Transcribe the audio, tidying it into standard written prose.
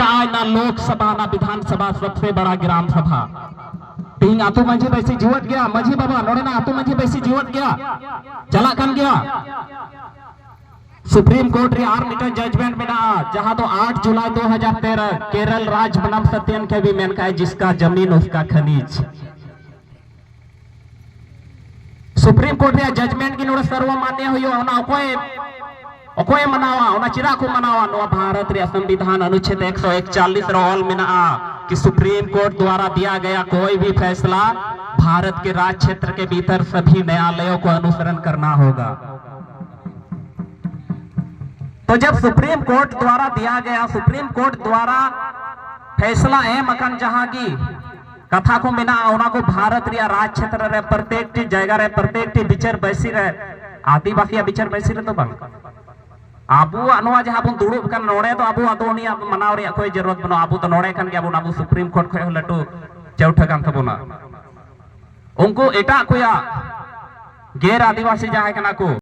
कहा ना लोकसभा ना विधानसभा सबसे बड़ा ग्राम सभा तीन आतु माझी बैसी जीवत गया माझी बाबा नोड़े ना आतु माझी बैसी जीवत गया चला कन गया सुप्रीम कोर्ट रे 8 मीटर जजमेंट में ना जहां तो 8 जुलाई 2013 केरल राज्य बनम सत्यन के भी मेन का है जिसका जमीन उसका खनिज सुप्रीम कोर्ट रे जजमेंट की नोड़ सर्वमान्य हुयो ना ओकोय मनावा ओना चिरा को मनावा नो भारत रे संविधान अनुच्छेद 141 रो ऑल में ना कि सुप्रीम कोर्ट द्वारा दिया गया कोई भी फैसला भारत के राज्य क्षेत्र के भीतर सभी न्यायालयों को अनुसरण करना होगा। तो जब सुप्रीम कोर्ट द्वारा दिया गया सुप्रीम कोर्ट द्वारा फैसला एम अकन जहां की कथा को बिना ओना को भारत रे राज्य क्षेत्र रे प्रत्येक जगह रे प्रत्येक विचार बैसी रे आदिवासी विचार बैसी रे तो बंग आबू अनवा जहां बन दुड़ुब कन नोड़े तो आबू अदोनी मनाव रे कोई जरूरत बनो आबू तो नोड़े कन के आबू सुप्रीम कोर्ट खय लटू चौथा कान तबोना उनको एटा कोया गैर आदिवासी जहां कना को